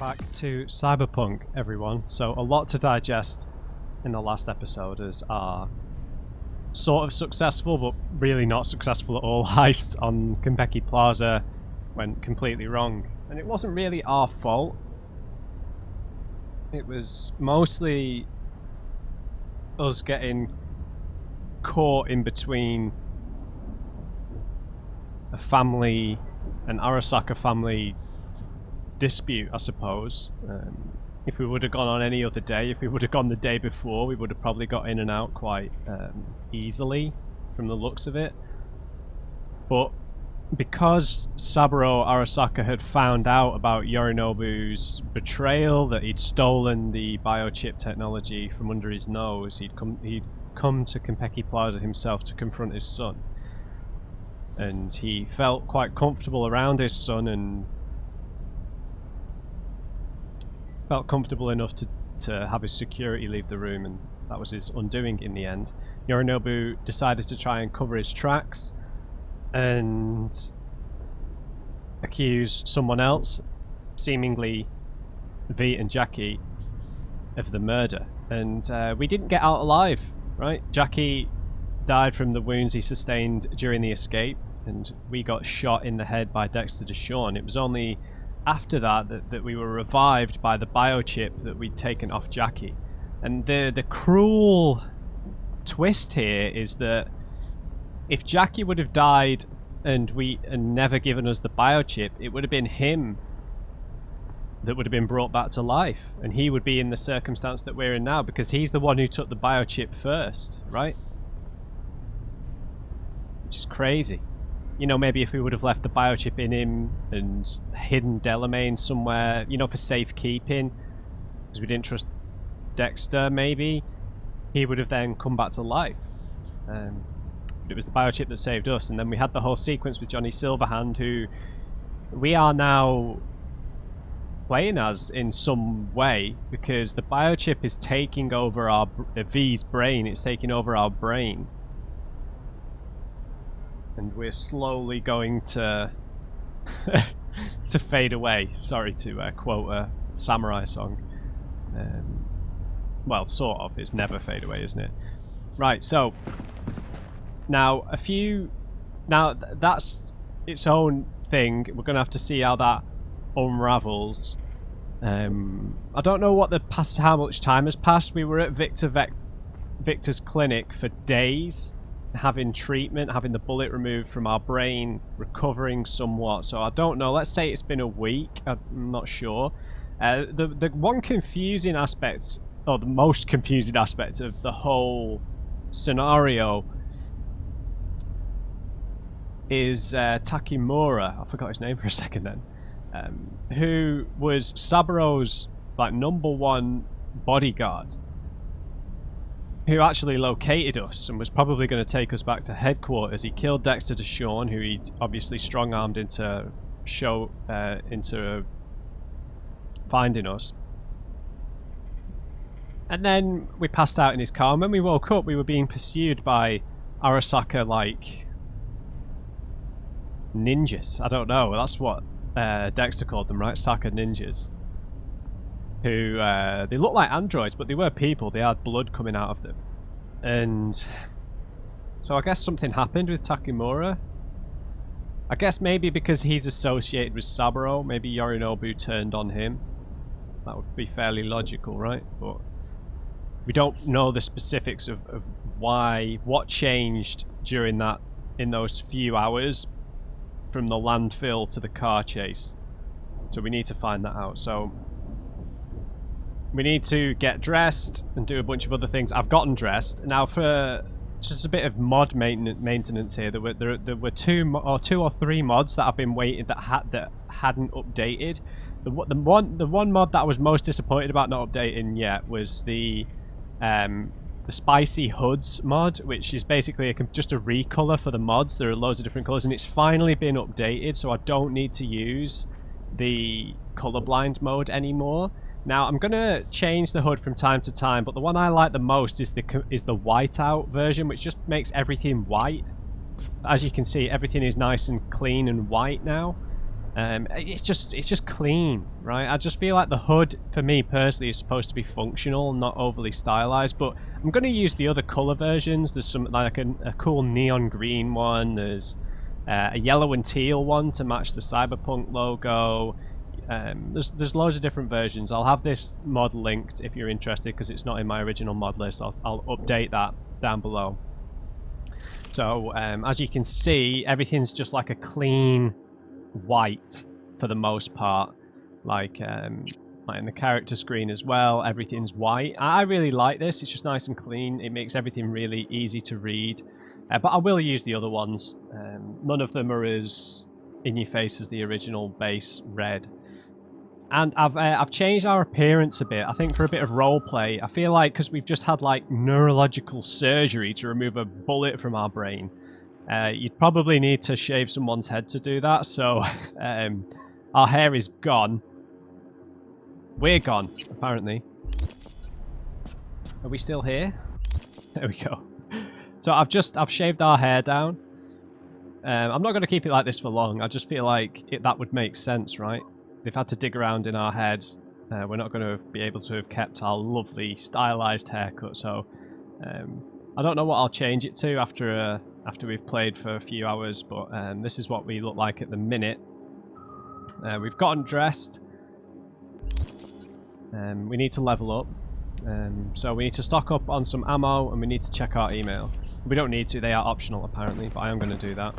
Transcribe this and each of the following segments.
back to Cyberpunk, everyone. So a lot to digest in the last episode as our sort of successful, but really not successful at all, heist on Konpeki Plaza went completely wrong. And it wasn't really our fault. It was mostly us getting caught in between a family, an Arasaka family dispute, I suppose. If we would have gone on any other day, if we would have gone the day before, we would have probably got in and out quite easily from the looks of it. But because Saburo Arasaka had found out about Yorinobu's betrayal, that he'd stolen the biochip technology from under his nose, he'd come to Konpeki Plaza himself to confront his son. And he felt quite comfortable around his son and felt comfortable enough to have his security leave the room, and that was his undoing in the end. Yorinobu decided to try and cover his tracks and accuse someone else, seemingly V and Jackie, of the murder. And we didn't get out alive, right? Jackie died from the wounds he sustained during the escape, and we got shot in the head by Dexter Deshawn. It was only after that we were revived by the biochip that we'd taken off Jackie. And the cruel twist here is that if Jackie would have died and never given us the biochip, it would have been him that would have been brought back to life, and he would be in the circumstance that we're in now because he's the one who took the biochip first, right? Which is crazy. You know, maybe if we would have left the biochip in him and hidden Delamain somewhere, you know, for safekeeping, because we didn't trust Dexter, maybe he would have then come back to life. It was the biochip that saved us, and then we had the whole sequence with Johnny Silverhand, who we are now playing as in some way, because the biochip is taking over our V's brain. It's taking over our brain. And we're slowly going to to fade away. Sorry to quote a samurai song. Well, sort of. It's never fade away, isn't it? Right, so now that's its own thing. We're going to have to see how that unravels. I don't know how much time has passed. We were at Victor's clinic for days, having treatment, having the bullet removed from our brain, recovering somewhat. So I don't know. Let's say it's been a week. I'm not sure. The one confusing aspect, or the most confusing aspect of the whole scenario, is Takemura. I forgot his name for a second then. Who was Saburo's #1 bodyguard, who actually located us and was probably going to take us back to headquarters. He killed Dexter Deshawn, who he'd obviously strong-armed into finding us. And then we passed out in his car, and when we woke up, we were being pursued by Arasaka, ninjas. I don't know, that's what Dexter called them, right? Saka ninjas. Who, they looked like androids, but they were people. They had blood coming out of them. And so I guess something happened with Takemura. I guess maybe because he's associated with Saburo, maybe Yorinobu turned on him. That would be fairly logical, right? But we don't know the specifics of what changed during in those few hours from the landfill to the car chase. So we need to find that out. So we need to get dressed and do a bunch of other things. I've gotten dressed. Now, for just a bit of mod maintenance here, there were two or three mods that I've been waiting that hadn't updated. The one mod that I was most disappointed about not updating yet was the Spicy Hoods mod, which is basically just a recolor for the mods. There are loads of different colors, and it's finally been updated, so I don't need to use the colorblind mode anymore. Now, I'm going to change the HUD from time to time, but the one I like the most is the whiteout version, which just makes everything white. As you can see, everything is nice and clean and white now. It's just clean, right? I just feel like the hood, for me personally, is supposed to be functional, not overly stylized. But I'm going to use the other color versions. There's some like a cool neon green one. There's a yellow and teal one to match the Cyberpunk logo. There's loads of different versions. I'll have this mod linked if you're interested, because it's not in my original mod list. I'll update that down below. So as you can see, everything's just like a clean white for the most part, like in the character screen as well, everything's white. I really like this. It's just nice and clean. It makes everything really easy to read, but I will use the other ones. None of them are as in your face as the original base red. And I've changed our appearance a bit, I think, for a bit of roleplay. I feel like because we've just had like neurological surgery to remove a bullet from our brain, you'd probably need to shave someone's head to do that, so our hair is gone. We're gone, apparently. Are we still here? There we go. So I've shaved our hair down. I'm not going to keep it like this for long. I just feel like that would make sense, right? They've had to dig around in our head. We're not going to be able to have kept our lovely stylized haircut, so I don't know what I'll change it to after we've played for a few hours, but this is what we look like at the minute. We've gotten dressed. We need to level up. So we need to stock up on some ammo, and we need to check our email. We don't need to, they are optional apparently, but I am going to do that.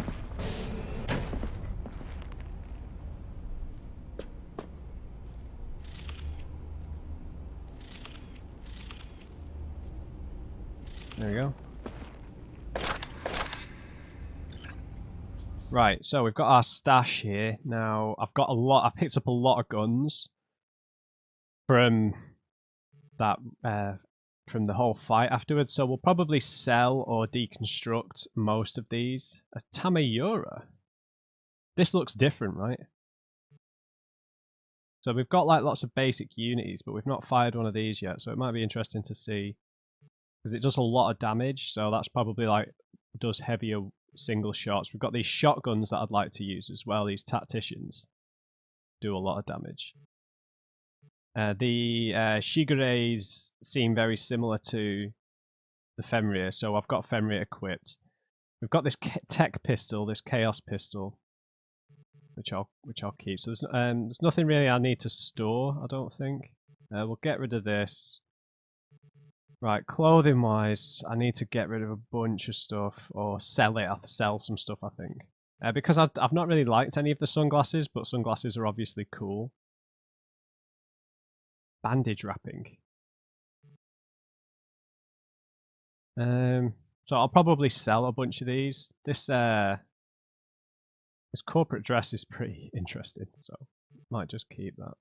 There we go. Right, so we've got our stash here. Now, I picked up a lot of guns from that, from the whole fight afterwards, so we'll probably sell or deconstruct most of these. A Takemura. This looks different, right? So we've got like lots of basic unities, but we've not fired one of these yet, so it might be interesting to see. Because it does a lot of damage, so that's probably like does heavier single shots. We've got these shotguns that I'd like to use as well. These tacticians do a lot of damage. The Shigureis seem very similar to the Fenrir, so I've got Fenrir equipped. We've got this tech pistol, this chaos pistol, which I'll keep. So there's nothing really I need to store, I don't think. We'll get rid of this. Right, clothing wise, I need to get rid of a bunch of stuff, or sell it. I'll sell some stuff, I think. Because I've not really liked any of the sunglasses, but sunglasses are obviously cool. Bandage wrapping. So I'll probably sell a bunch of these. This corporate dress is pretty interesting, so might just keep that.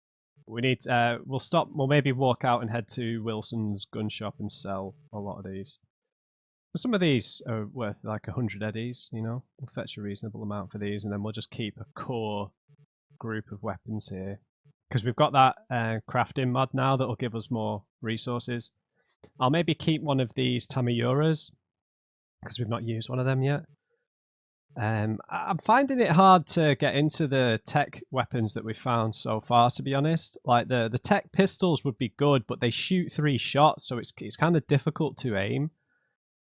We need. We'll stop. We'll maybe walk out and head to Wilson's gun shop and sell a lot of these. But some of these are worth like 100 eddies. You know, we'll fetch a reasonable amount for these, and then we'll just keep a core group of weapons here because we've got that crafting mod now that will give us more resources. I'll maybe keep one of these Takemuras because we've not used one of them yet. I'm finding it hard to get into the tech weapons that we found so far, to be honest. Like the tech pistols would be good, but they shoot 3 shots, so it's kind of difficult to aim.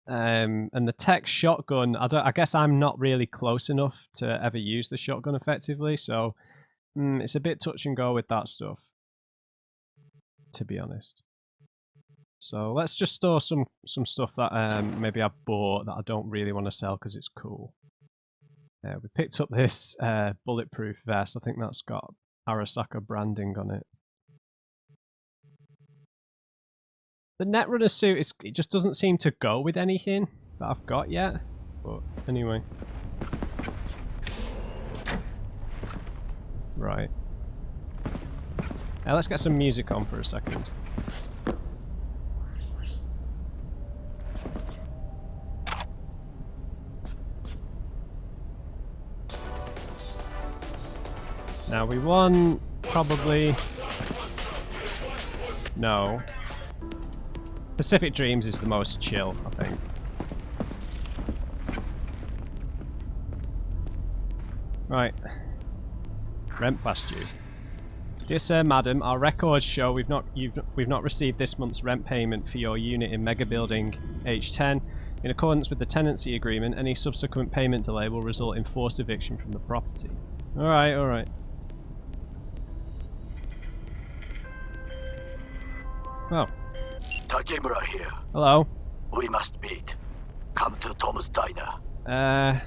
And the tech shotgun, I guess I'm not really close enough to ever use the shotgun effectively, so it's a bit touch and go with that stuff, to be honest. So let's just store some stuff that maybe I bought that I don't really want to sell because it's cool. We picked up this bulletproof vest. I think that's got Arasaka branding on it. The Netrunner suit, it just doesn't seem to go with anything that I've got yet. But anyway. Right. Let's get some music on for a second. Now we won, probably. No. Pacific Dreams is the most chill, I think. Right. Rent past due. Dear Sir, Madam, our records show we've not received this month's rent payment for your unit in Mega Building H10. In accordance with the tenancy agreement, any subsequent payment delay will result in forced eviction from the property. Alright, alright. Oh. Takemura here. Hello. We must meet. Come to Tom's Diner. I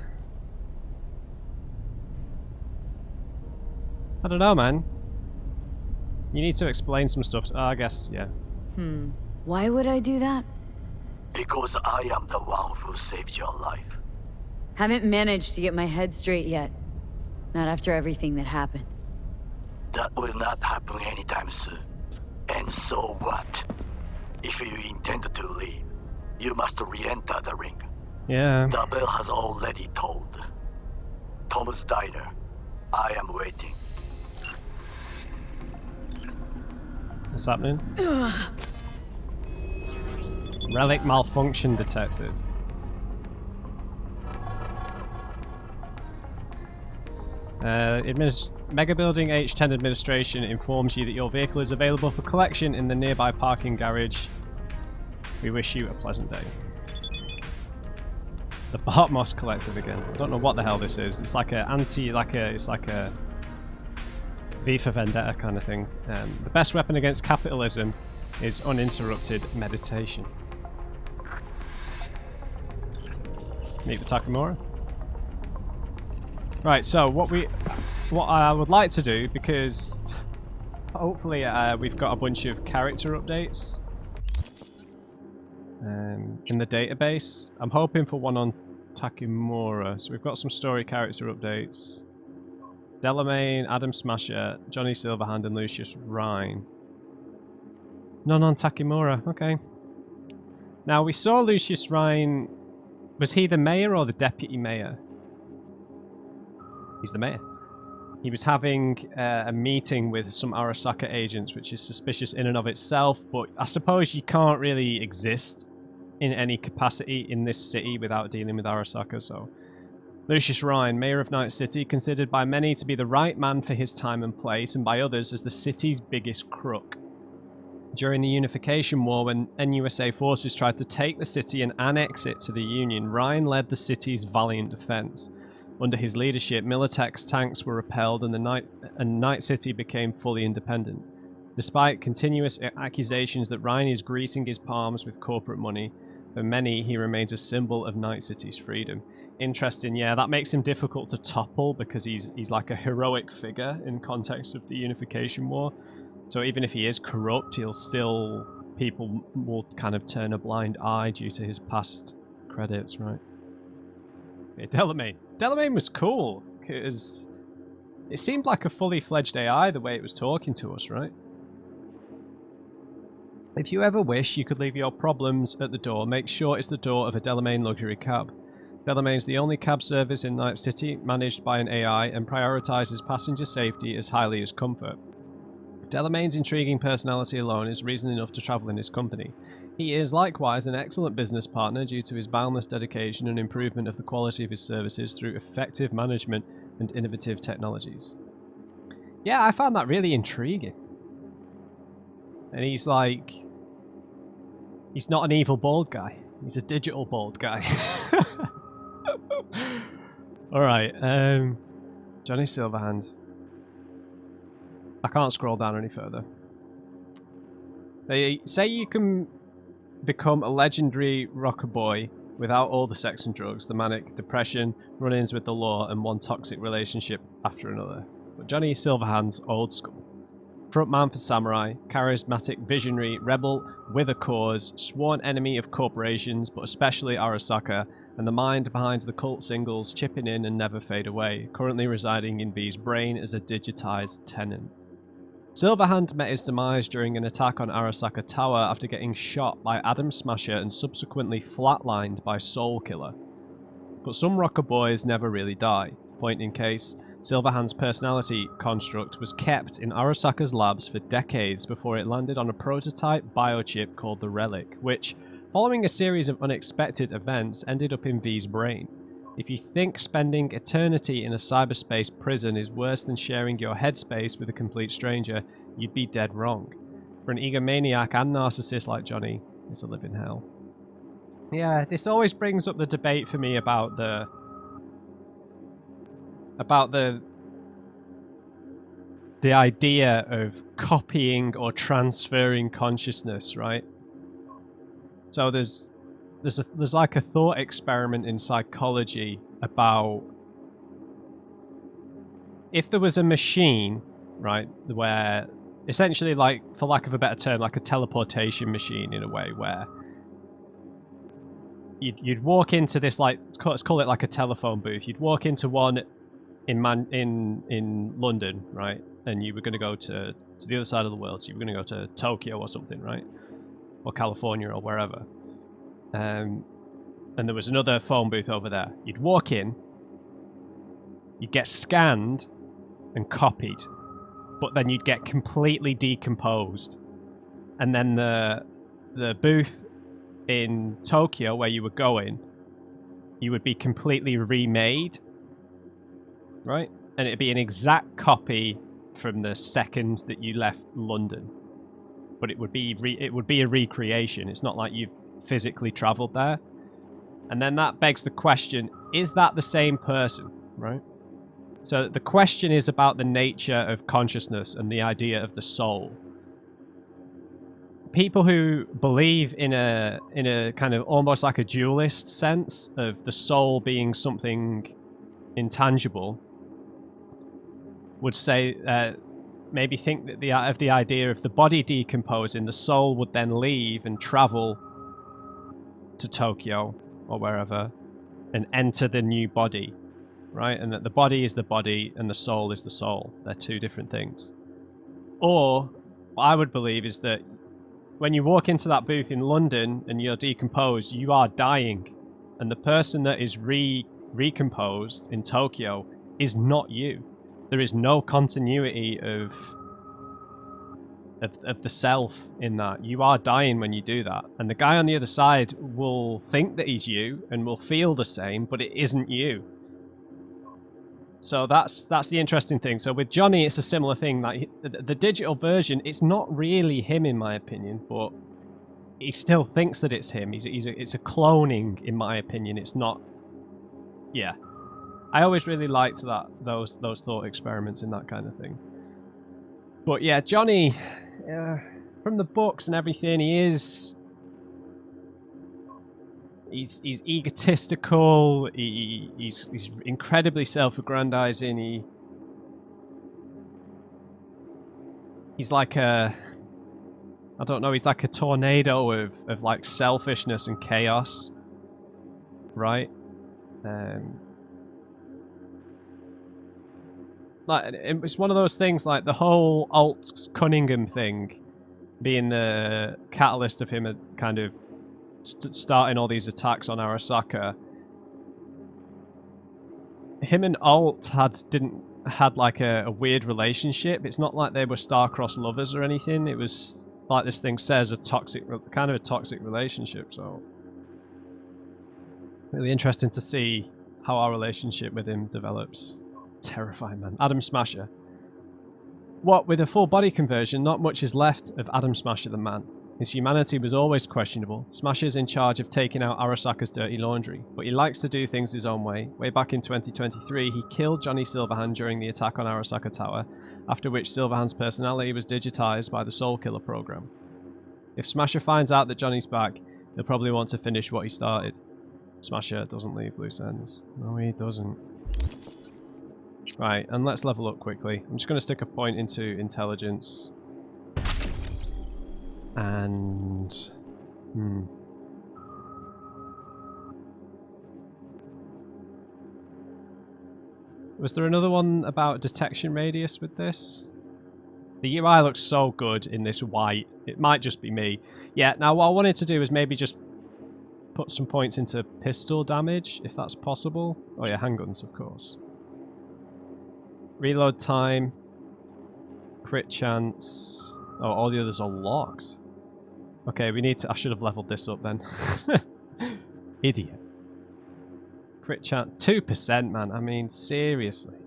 don't know, man. You need to explain some stuff. I guess, yeah. Why would I do that? Because I am the one who saved your life. Haven't managed to get my head straight yet. Not after everything that happened. That will not happen anytime soon. And so what? If you intend to leave, you must re-enter the ring. Yeah. The bell has already tolled. Tom's Diner. I am waiting. What's happening? Relic malfunction detected. Mega Building H10 administration informs you that your vehicle is available for collection in the nearby parking garage. We wish you a pleasant day. The Bartmoss Collective again. I don't know what the hell this is. It's like it's like a V for Vendetta kind of thing. The best weapon against capitalism is uninterrupted meditation. Meet the Takemura. Right, so what I would like to do, because hopefully we've got a bunch of character updates in the database. I'm hoping for one on Takemura. So we've got some story character updates. Delamain, Adam Smasher, Johnny Silverhand, and Lucius Rhine. None on Takemura. Okay. Now we saw Lucius Rhine. Was he the mayor or the deputy mayor? He's the mayor. He was having a meeting with some Arasaka agents, which is suspicious in and of itself, but I suppose you can't really exist in any capacity in this city without dealing with Arasaka, so... Lucius Rhine, mayor of Night City, considered by many to be the right man for his time and place, and by others as the city's biggest crook. During the Unification War, when NUSA forces tried to take the city and annex it to the Union, Rhine led the city's valiant defense. Under his leadership, Militech's tanks were repelled and Night City became fully independent. Despite continuous accusations that Rhine is greasing his palms with corporate money, for many he remains a symbol of Night City's freedom. Interesting, yeah, that makes him difficult to topple because he's like a heroic figure in context of the Unification War. So even if he is corrupt, people will kind of turn a blind eye due to his past credits, right? Yeah, Delamain was cool, because it seemed like a fully fledged AI the way it was talking to us, right? If you ever wish you could leave your problems at the door, make sure it's the door of a Delamain luxury cab. Delamain's the only cab service in Night City managed by an AI and prioritizes passenger safety as highly as comfort. Delamain's intriguing personality alone is reason enough to travel in his company. He is likewise an excellent business partner due to his boundless dedication and improvement of the quality of his services through effective management and innovative technologies. Yeah, I found that really intriguing. And he's like... He's not an evil bald guy. He's a digital bald guy. Alright, Johnny Silverhand. I can't scroll down any further. They say you can become a legendary rocker boy without all the sex and drugs, the manic depression, run-ins with the law, and one toxic relationship after another. But Johnny Silverhand's old school. Frontman for Samurai, charismatic visionary, rebel with a cause, sworn enemy of corporations, but especially Arasaka, and the mind behind the cult singles Chipping In and Never Fade Away, currently residing in V's brain as a digitized tenant. Silverhand met his demise during an attack on Arasaka Tower after getting shot by Adam Smasher and subsequently flatlined by Soul Killer. But some rocker boys never really die. Point in case, Silverhand's personality construct was kept in Arasaka's labs for decades before it landed on a prototype biochip called the Relic, which, following a series of unexpected events, ended up in V's brain. If you think spending eternity in a cyberspace prison is worse than sharing your headspace with a complete stranger, you'd be dead wrong. For an egomaniac and narcissist like Johnny, it's a living hell. Yeah, this always brings up the debate for me about the idea of copying or transferring consciousness, right? So there's like a thought experiment in psychology about if there was a machine, right, where essentially, like, for lack of a better term, like a teleportation machine in a way, where you'd walk into this, like, let's call it like a telephone booth. You'd walk into one in London, right, and you were going to go to the other side of the world. So you were going to go to Tokyo or something, right, or California or wherever. And there was another phone booth over there. You'd walk in, you'd get scanned and copied, but then you'd get completely decomposed. And then the booth in Tokyo where you were going, you would be completely remade, right? And it'd be an exact copy from the second that you left London. But it would be a recreation. It's not like you've physically traveled there. And then that begs the question, is that the same person, right? So the question is about the nature of consciousness and the idea of the soul. People who believe in a kind of almost like a dualist sense of the soul being something intangible would say, maybe think that the idea of the body decomposing, the soul would then leave and travel to Tokyo or wherever and enter the new body, right? And that the body is the body and the soul is the soul. They're two different things. Or what I would believe is that when you walk into that booth in London and you're decomposed, you are dying, and the person that is recomposed in Tokyo is not you. There is no continuity of the self in that. You are dying when you do that, and the guy on the other side will think that he's you and will feel the same, but it isn't you. So that's the interesting thing. So with Johnny, it's a similar thing. Like the digital version, it's not really him in my opinion, but he still thinks that it's him. It's a cloning in my opinion. It's not. Yeah, I always really liked those thought experiments in that kind of thing. But yeah, Johnny, from the books and everything, he's egotistical. He's incredibly self-aggrandizing. He's like I don't know. He's like a tornado of like selfishness and chaos, right? Like it's one of those things, like the whole Alt Cunningham thing being the catalyst of him kind of starting all these attacks on Arasaka. Him and Alt had like a weird relationship. It's not like they were star-crossed lovers or anything. It was, like this thing says, a toxic relationship. So really interesting to see how our relationship with him develops. Terrifying, man. Adam Smasher. What with a full body conversion, not much is left of Adam Smasher the man. His humanity was always questionable. Smasher's in charge of taking out Arasaka's dirty laundry, but he likes to do things his own way. Way back in 2023, he killed Johnny Silverhand during the attack on Arasaka Tower, after which Silverhand's personality was digitized by the Soul Killer program. If Smasher finds out that Johnny's back, he'll probably want to finish what he started. Smasher doesn't leave loose ends. No, he doesn't. Right, and let's level up quickly. I'm just going to stick a point into intelligence. And... Was there another one about detection radius with this? The UI looks so good in this white. It might just be me. Yeah, now what I wanted to do is maybe just put some points into pistol damage, if that's possible. Oh yeah, handguns, of course. Reload time. Crit chance. Oh, all the others are locked. Okay, we need to... I should have leveled this up then. Idiot. Crit chance 2%, man. I mean, seriously.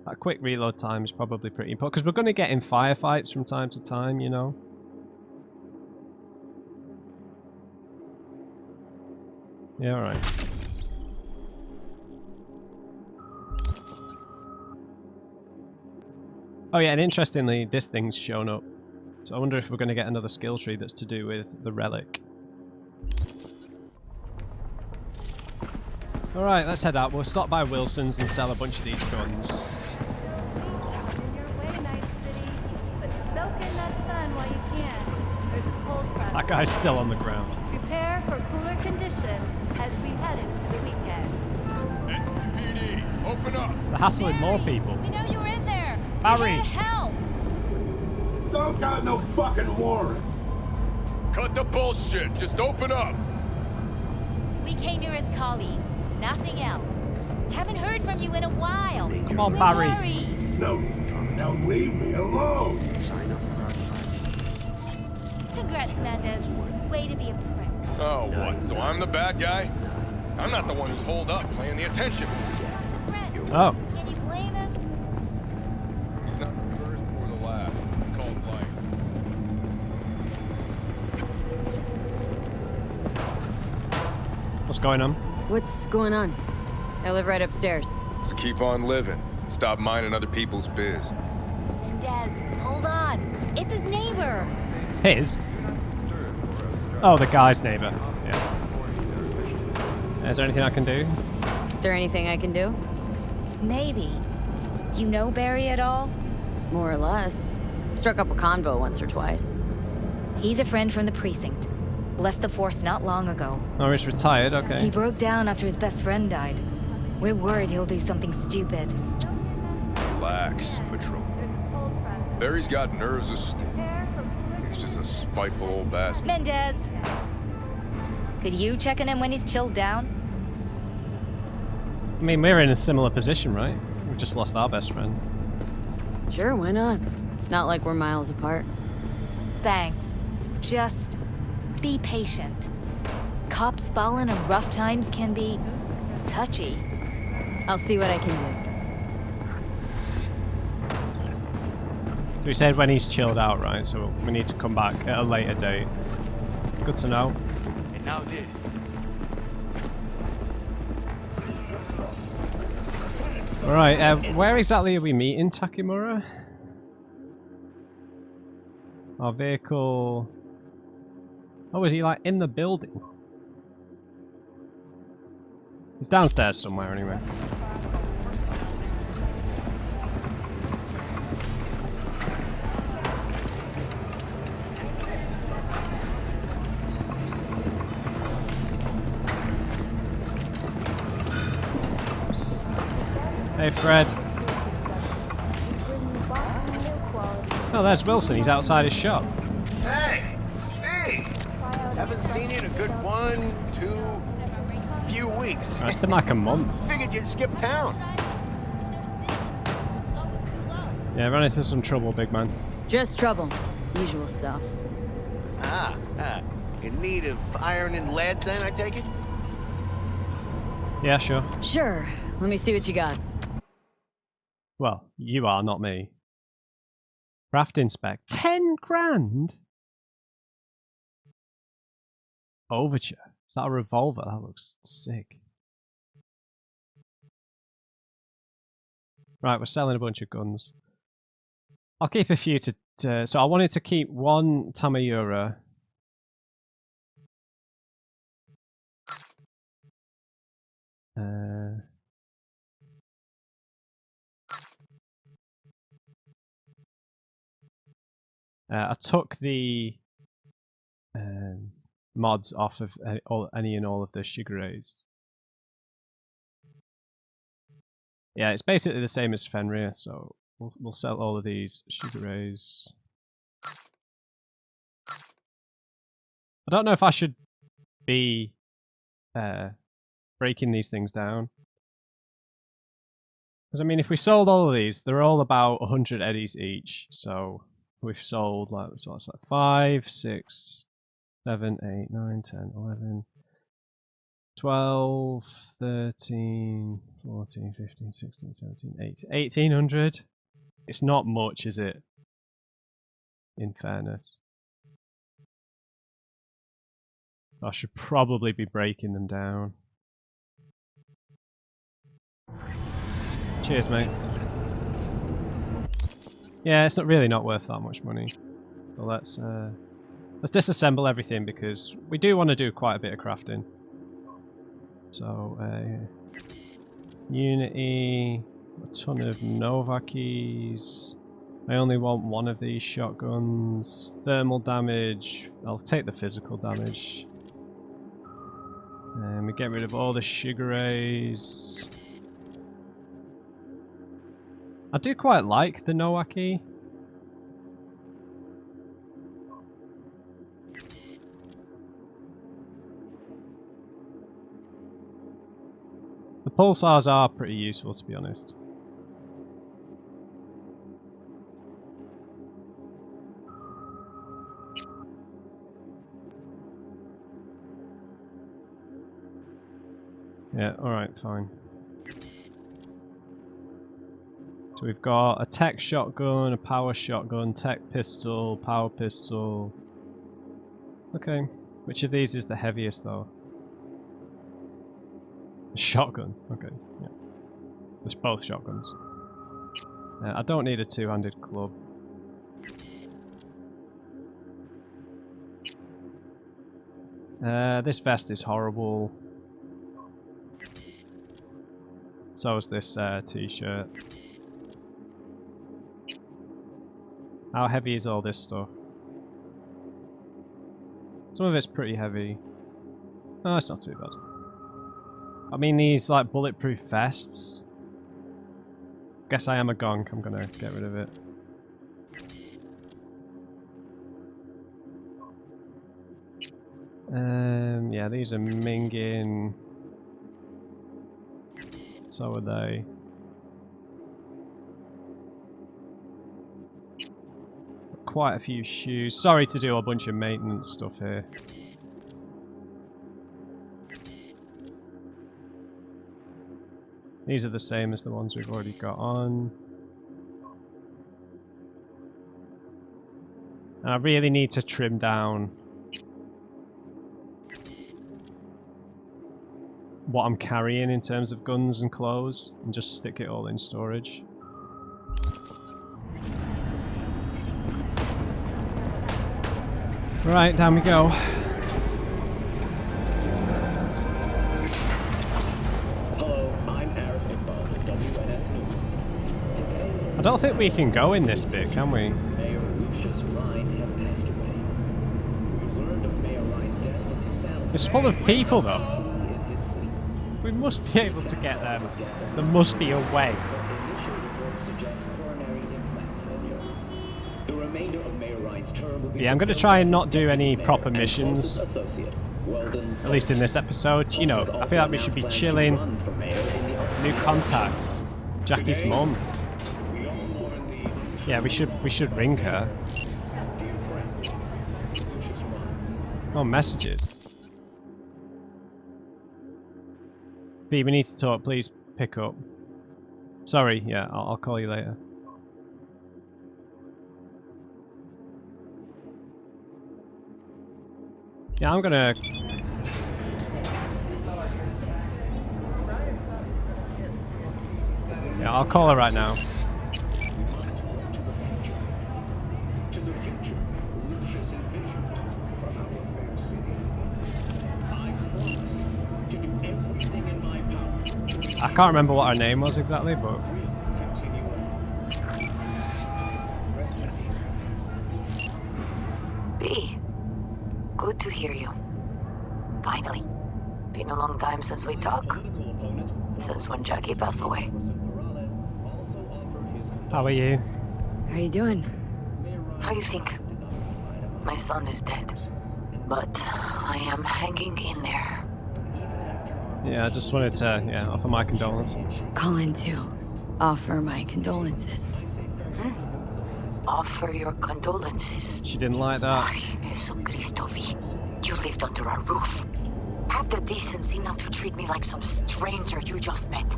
That quick reload time is probably pretty important because we're going to get in firefights from time to time, you know. Yeah, alright. Oh yeah, and interestingly, this thing's shown up. So I wonder if we're going to get another skill tree that's to do with the relic. Alright, let's head out. We'll stop by Wilson's and sell a bunch of these guns. That guy's still on the ground. Prepare for cooler conditions as we head into the weekend. NPD, open up! They're hassling more people. We know you were in there. Barry! We're here to help. Don't got no fucking warrant! Cut the bullshit, just open up! We came here as colleagues, nothing else. Haven't heard from you in a while. Come on, We're Barry. worried. No, now leave me alone! Congrats, Mendez. Way to be a prick. Oh, what? So I'm the bad guy? I'm not the one who's holed up playing the attention. Friend, Oh. can you blame him? He's not the first or the last. Called life. What's going on? What's going on? I live right upstairs. Just keep on living. Stop minding other people's biz. Mendez, hold on. It's his neighbor. His? Oh, the guy's neighbor. Yeah. Is there anything I can do? Is there anything I can do? Maybe. You know Barry at all? More or less. Struck up a convo once or twice. He's a friend from the precinct. Left the force not long ago. Oh, he's retired, He okay. broke down after his best friend died. We're worried he'll do something stupid. Relax, Patrol. Barry's got nerves of steel. He's just a spiteful old bastard. Mendez! Could you check on him when he's chilled down? I mean, we're in a similar position, right? We've just lost our best friend. Sure, why not? Not like we're miles apart. Thanks. Just be patient. Cops falling in rough times can be touchy. I'll see what I can do. So he said when he's chilled out, right? So we need to come back at a later date. Good to know. And now this. Alright, where exactly are we meeting Takemura? Our vehicle... Oh, is he like in the building? He's downstairs somewhere anyway. Hey, Fred. Oh, there's Wilson. He's outside his shop. Hey! Hey! Haven't seen you in a good 2 few weeks. It's been like a month. Figured you'd skip town. Yeah, ran into some trouble, big man. Just trouble. Usual stuff. In need of iron and lead then, I take it? Yeah, sure. Sure. Let me see what you got. Well, you are, not me. Craft inspect. 10 grand? Overture. Is that a revolver? That looks sick. Right, we're selling a bunch of guns. I'll keep a few to... so I wanted to keep one Takemura. I took the mods off of any and all of the Shigure's. Yeah, it's basically the same as Fenrir, so we'll sell all of these Shigure's. I don't know if I should be breaking these things down. Because I mean, if we sold all of these, they're all about 100 eddies each, so we've sold like, so it's like 5, 6, 7, 8, 9, 10, 11. 12, 13, 14, 15, 16, 17, 18. 1800? It's not much, is it? In fairness. I should probably be breaking them down. Cheers, mate. Yeah, it's not really not worth that much money. So let's disassemble everything because we do want to do quite a bit of crafting. So Unity, a ton of Nova keys. I only want one of these shotguns. Thermal damage. I'll take the physical damage. And we get rid of all the sugar rays. I do quite like the Noah key. The pulsars are pretty useful, to be honest. Yeah, alright, fine. So we've got a tech shotgun, a power shotgun, tech pistol, power pistol. Okay, which of these is the heaviest though? The shotgun, okay, yeah. There's both shotguns. I don't need a two-handed club. This vest is horrible. So is this t-shirt. How heavy is all this stuff? Some of it's pretty heavy. Oh, it's not too bad. I mean, these like bulletproof vests. Guess I am a gonk, I'm gonna get rid of it. Yeah, these are minging. So are they. Quite a few shoes. Sorry to do a bunch of maintenance stuff here. These are the same as the ones we've already got on. And I really need to trim down what I'm carrying in terms of guns and clothes and just stick it all in storage. Right, down we go. I don't think we can go in this bit, can we? It's full of people though. We must be able to get them. There must be a way. Yeah, I'm going to try and not do any proper missions. At least in this episode. You know, I feel like we should be chilling. New contacts. Jackie's mum. Yeah, we should ring her. Oh, messages. B, we need to talk. Please pick up. Sorry, yeah, I'll call you later. Yeah, I'm gonna... Yeah, I'll call her right now. I can't remember what her name was exactly, but... B, good to hear you. Finally. Been a long time since we talked. Since when Jackie passed away. How are you? How are you doing? How you think? My son is dead. But I am hanging in there. Yeah, I just wanted to, offer my condolences. Call in to offer my condolences. Offer your condolences. She didn't like that. Ay, Jesucristo, V. You lived under our roof. Have the decency not to treat me like some stranger you just met.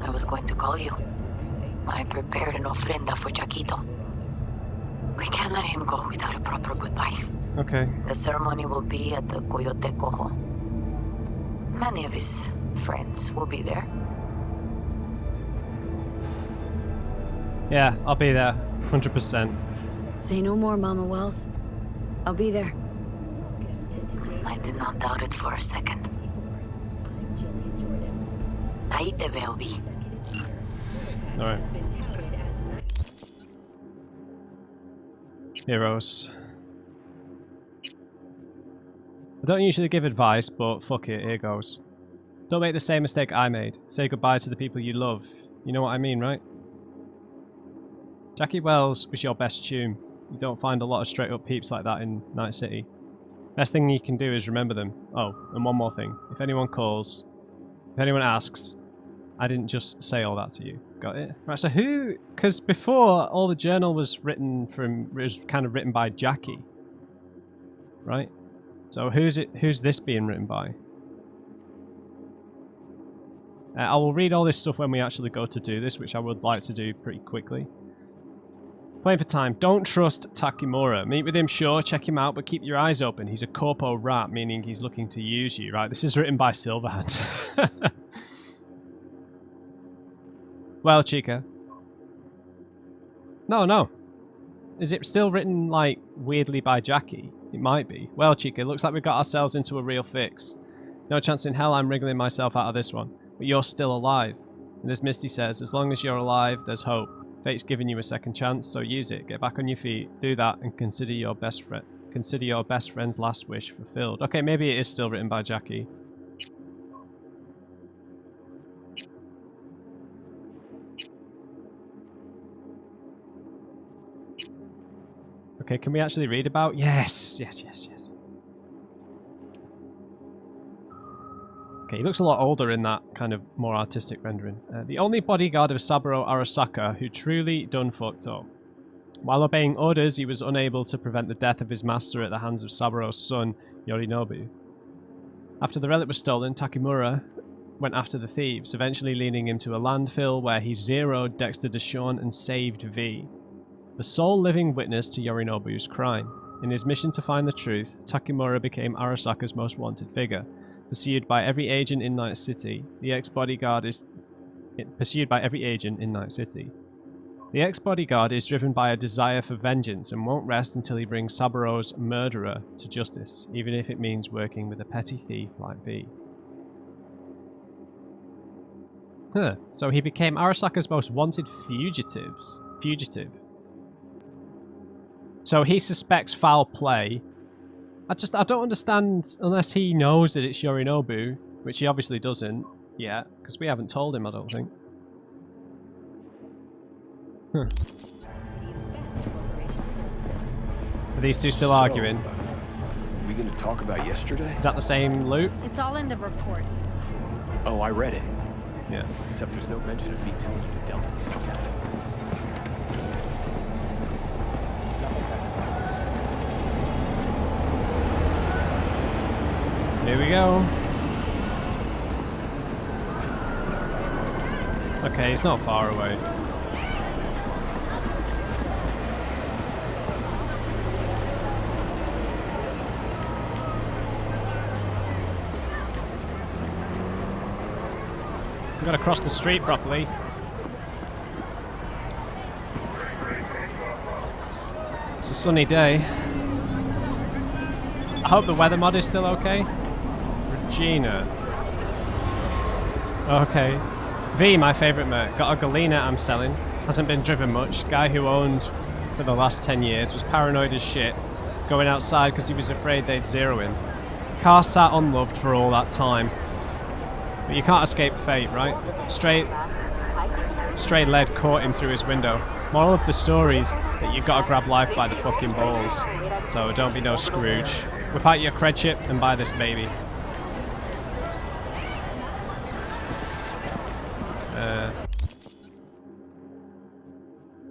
I was going to call you. I prepared an ofrenda for Jaquito. We can't let him go without a proper goodbye. Okay. The ceremony will be at the Coyote Cojo. Many of his friends will be there. Yeah, I'll be there. 100%. Say no more, Mama Wells. I'll be there. I did not doubt it for a second. Ahí te veo, Vi. Alright. Heroes. I don't usually give advice, but fuck it, here goes. Don't make the same mistake I made. Say goodbye to the people you love. You know what I mean, right? Jackie Wells was your best tune. You don't find a lot of straight up peeps like that in Night City. Best thing you can do is remember them. Oh, and one more thing. If anyone calls, if anyone asks, I didn't just say all that to you. Got it? Right, so who... Because before, all the journal was written from... It was kind of written by Jackie. Right? So who's this being written by? I will read all this stuff when we actually go to do this, which I would like to do pretty quickly. Playing for time. Don't trust Takemura. Meet with him, sure, check him out, but keep your eyes open. He's a corpo rat, meaning he's looking to use you, right? This is written by Silverhand. Well, Chica. No. Is it still written, like, weirdly by Jackie? It might be. Well, Chica, looks like we've got ourselves into a real fix. No chance in hell I'm wriggling myself out of this one. But you're still alive. And as Misty says, as long as you're alive, there's hope. Fate's giving you a second chance, so use it. Get back on your feet, do that, and consider your best friend's last wish fulfilled. Okay, maybe it is still written by Jackie. Okay, can we actually read about? Yes. Okay, he looks a lot older in that kind of more artistic rendering. The only bodyguard of Saburo Arasaka who truly done fucked up. While obeying orders, he was unable to prevent the death of his master at the hands of Saburo's son, Yorinobu. After the relic was stolen, Takemura went after the thieves, eventually leading him to a landfill where he zeroed Dexter Deshawn and saved V, the sole living witness to Yorinobu's crime. In his mission to find the truth, Takemura became Arasaka's most wanted figure. Pursued by every agent in Night City, the ex-bodyguard is driven by a desire for vengeance and won't rest until he brings Saburo's murderer to justice, even if it means working with a petty thief like V. Huh, so he became Arasaka's most wanted fugitive. So he suspects foul play. I don't understand unless he knows that it's Yorinobu, which he obviously doesn't yet, because we haven't told him, I don't think. Huh. Are these two still arguing? Are we gonna talk about yesterday? Is that the same loot? It's all in the report. Oh, I read it. Yeah. Except there's no mention of me telling you to Delta. Here we go. Okay, he's not far away. We've got to cross the street properly. It's a sunny day. I hope the weather mod is still okay. Regina. Okay. V, my favourite merc. Got a Galena I'm selling. Hasn't been driven much. Guy who owned for the last 10 years. Was paranoid as shit. Going outside because he was afraid they'd zero him. Car sat unloved for all that time. But you can't escape fate, right? Stray lead caught him through his window. Moral of the story's that you've got to grab life by the fucking balls. So don't be no Scrooge. Whip out your cred chip and buy this baby.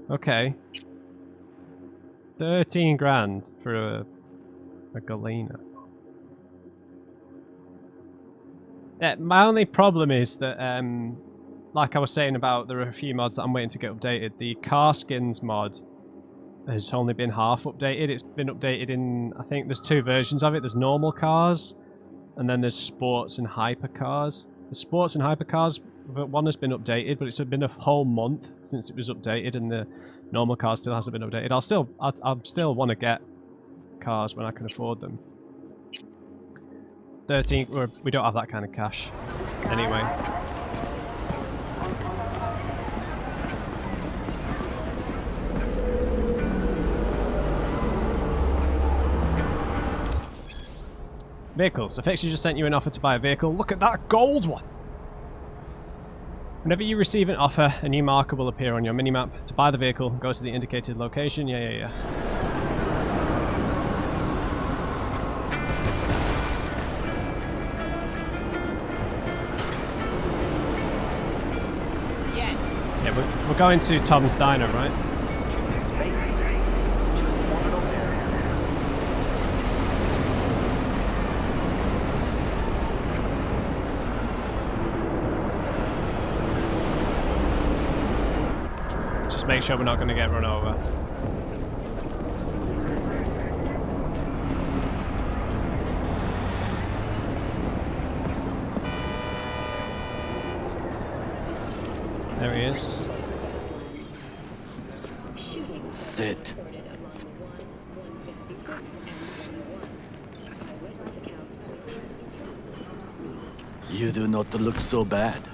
Okay. 13 grand for a Galena. My only problem is that, like I was saying about, there are a few mods that I'm waiting to get updated. The car skins mod has only been half updated. It's been updated in, I think there's 2 versions of it. There's normal cars, and then there's sports and hypercars. The sports and hypercars one has been updated, but it's been a whole month since it was updated, and the normal car still hasn't been updated. I'll still want to get cars when I can afford them. 13, we don't have that kind of cash anyway. Vehicles. Affixia just sent you an offer to buy a vehicle. Look at that gold one! Whenever you receive an offer, a new marker will appear on your minimap. To buy the vehicle, go to the indicated location. Yeah. Yes. Yeah, we're going to Tom's Diner, right? Make sure we're not going to get run over. There he is. Sit. You do not look so bad.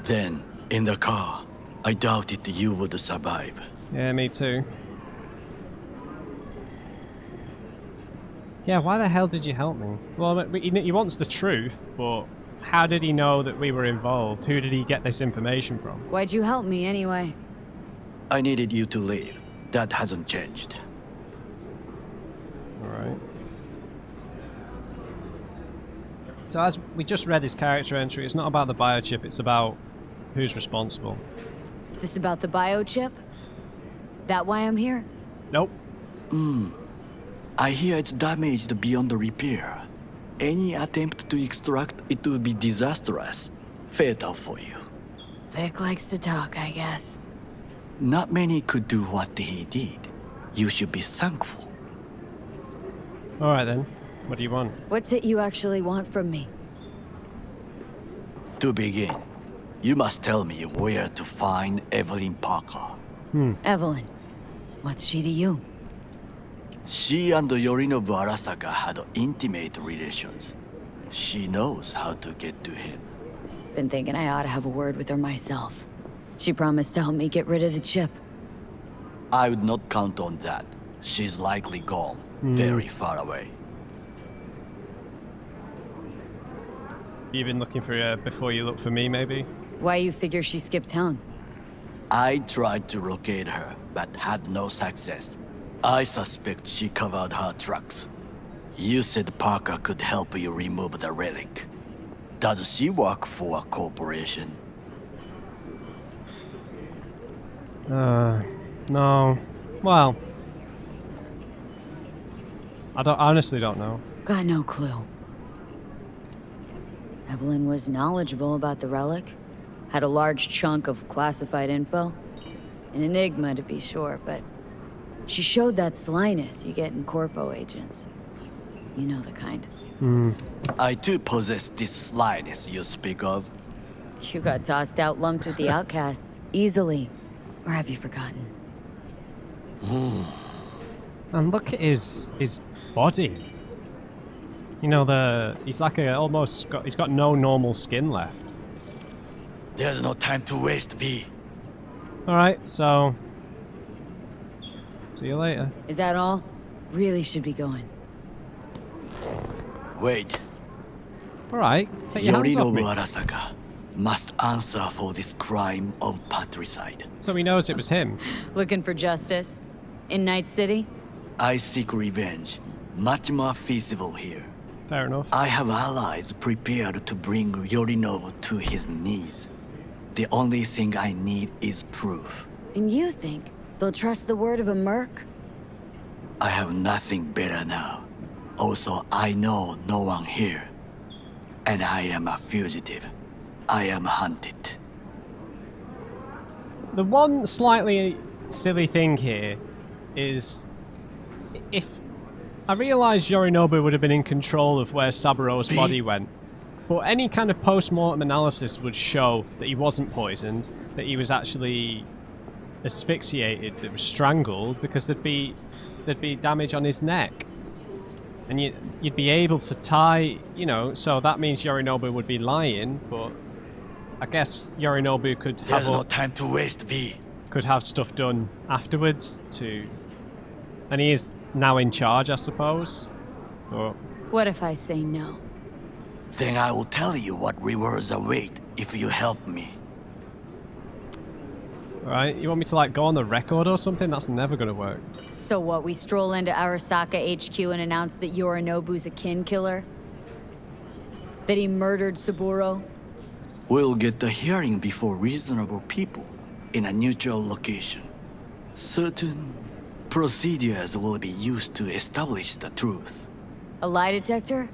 Then, in the car, I doubted you would survive. Yeah, me too. Yeah, why the hell did you help me? Well, he wants the truth, but how did he know that we were involved? Who did he get this information from? Why'd you help me anyway? I needed you to leave. That hasn't changed. Alright. So as we just read his character entry, it's not about the biochip, it's about who's responsible. This about the biochip? That why I'm here? Nope. I hear it's damaged beyond repair. Any attempt to extract it would be disastrous. Fatal for you. Vic likes to talk, I guess. Not many could do what he did. You should be thankful. Alright then. What do you want? What's it you actually want from me? To begin, you must tell me where to find Evelyn Parker. Evelyn. What's she to you? She and Yorinobu Arasaka had intimate relations. She knows how to get to him. Been thinking I ought to have a word with her myself. She promised to help me get rid of the chip. I would not count on that. She's likely gone, very far away. You've been looking for her before you look for me, maybe? Why you figure she skipped town? I tried to locate her, but had no success. I suspect she covered her tracks. You said Parker could help you remove the relic. Does she work for a corporation? No. Well, I honestly don't know. Got no clue. Evelyn was knowledgeable about the relic. Had a large chunk of classified info. An enigma, to be sure, but she showed that slyness you get in corpo agents. You know the kind. I too possess this slyness you speak of. You got tossed out lumped with the outcasts, easily. Or have you forgotten? And look at his body. You know, he's like he's got no normal skin left. There's no time to waste, V. Alright, so see you later. Is that all? Really should be going. Wait. Alright, take your hands off Yorinobu me. Arasaka must answer for this crime of patricide. So he knows it was him. Looking for justice? In Night City? I seek revenge. Much more feasible here. Fair enough. I have allies prepared to bring Yorinobu to his knees. The only thing I need is proof. And you think they'll trust the word of a merc? I have nothing better now. Also, I know no one here. And I am a fugitive. I am hunted. The one slightly silly thing here is if I realise Yorinobu would have been in control of where Saburo's body went, but any kind of post-mortem analysis would show that he wasn't poisoned, that he was actually asphyxiated, that was strangled, because there'd be damage on his neck. And you'd be able to tie, you know, so that means Yorinobu would be lying, but I guess Yorinobu could have There's no time to waste, V. could have stuff done afterwards to, and he is now in charge, I suppose. But What if I say no? Then I will tell you what rewards await if you help me. right, you want me to like go on the record or something? That's never gonna work. So what, we stroll into Arasaka HQ and announce that Yorinobu's a kin killer? That he murdered Saburo? We'll get the hearing before reasonable people in a neutral location. Certain procedures will be used to establish the truth. A lie detector?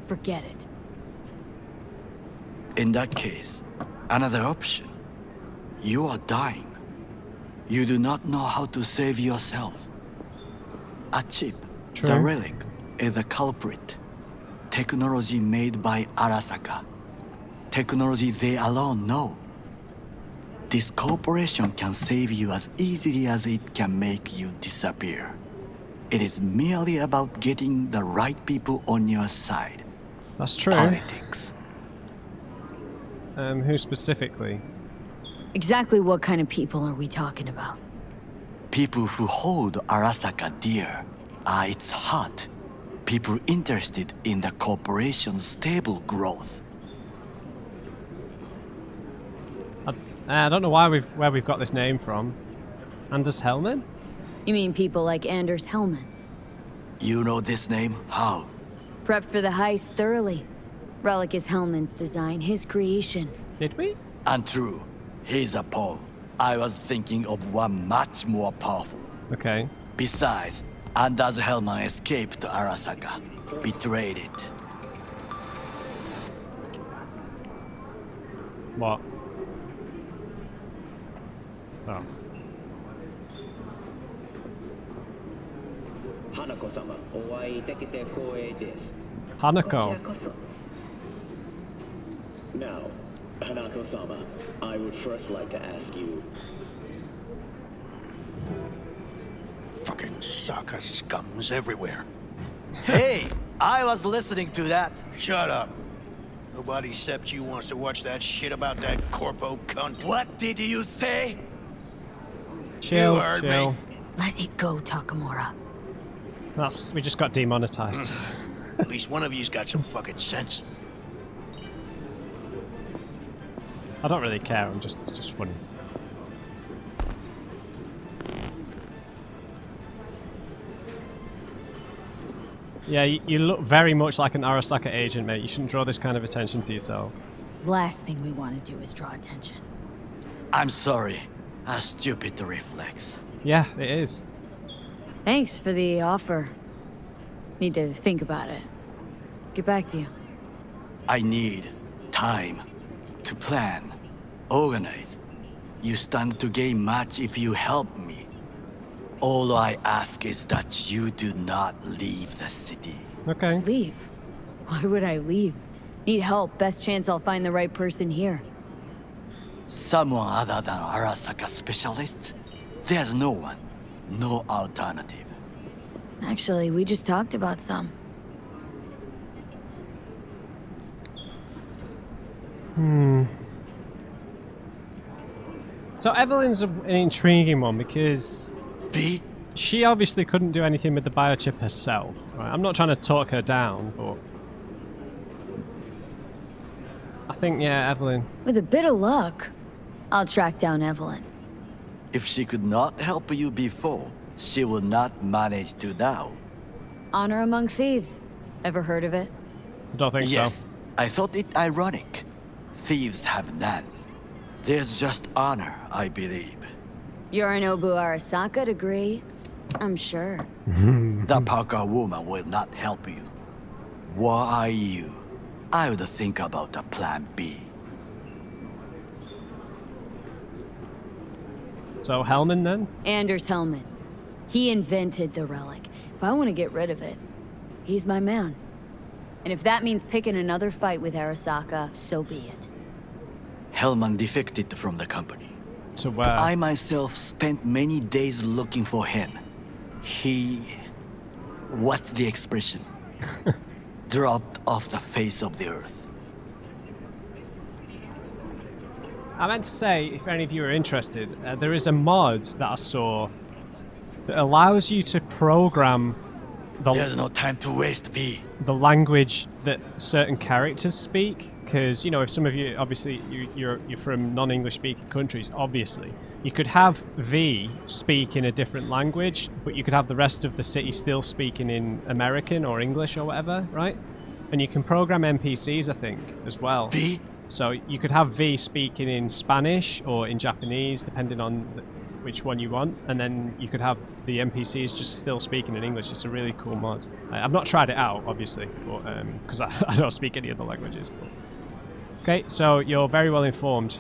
Forget it. In that case, another option. You are dying. You do not know how to save yourself. A chip, the True. relic, is a culprit. Technology made by Arasaka. Technology they alone know. This corporation can save you as easily as it can make you disappear. It is merely about getting the right people on your side. That's true. Politics. Who specifically? Exactly what kind of people are we talking about? People who hold Arasaka dear are its heart. People interested in the corporation's stable growth. I don't know where we've got this name from. Anders Hellman? You mean people like Anders Hellman? You know this name? How? Prepped for the heist thoroughly. Relic is Hellman's design, his creation. Did we? Untrue. He's a pawn. I was thinking of one much more powerful. Okay. Besides, Anders Hellman escaped to Arasaka. Betrayed it. What? Oh. 花子様、お会いできて光栄です。 Hanako. Now, Hanako-sama, I would first like to ask you. Fucking Saka scums everywhere. Hey, I was listening to that. Shut up. Nobody except you wants to watch that shit about that corpo cunt. What did you say? Chill, heard me. chill. Let it go, Takemura. We just got demonetized. At least one of you's got some fucking sense. I don't really care. It's just funny. Yeah, you look very much like an Arasaka agent, mate. You shouldn't draw this kind of attention to yourself. Last thing we want to do is draw attention. I'm sorry. A stupid reflex. Yeah, it is. Thanks for the offer. Need to think about it. Get back to you. I need time to plan, organize. You stand to gain much if you help me. All I ask is that you do not leave the city. Okay. Leave? Why would I leave? Need help. Best chance I'll find the right person here. Someone other than Arasaka specialist? There's no one. No alternative. Actually, we just talked about some. So Evelyn's an intriguing one because V? she obviously couldn't do anything with the biochip herself. Right? I'm not trying to talk her down, but I think, yeah, Evelyn. With a bit of luck, I'll track down Evelyn. If she could not help you before, she will not manage to now. Honor among thieves. Ever heard of it? I don't think Yes, so. I thought it ironic. Thieves have none. There's just honor, I believe. Yorinobu Arasaka degree? I'm sure. The Mm-hmm. Parker woman will not help you. What are you? 「What are you? 「 What are you? 「 What are you? I would think about a plan B. So Hellman then? Anders Hellman. He invented the relic. If I want to get rid of it, he's my man. And if that means picking another fight with Arasaka, so be it. Hellman defected from the company. To where? I myself spent many days looking for him. What's the expression? Dropped off the face of the earth. I meant to say, if any of you are interested, there is a mod that I saw that allows you to program There's no time to waste, B. the language that certain characters speak. Because, you know, if some of you, obviously, you're from non-English speaking countries, obviously, you could have V speak in a different language, but you could have the rest of the city still speaking in American or English or whatever, right? And you can program NPCs, I think, as well. V? So you could have V speaking in Spanish or in Japanese, depending on which one you want, and then you could have the NPCs just still speaking in English. It's a really cool mod. I've not tried it out, obviously, but because I don't speak any other languages. But... Okay, so you're very well informed.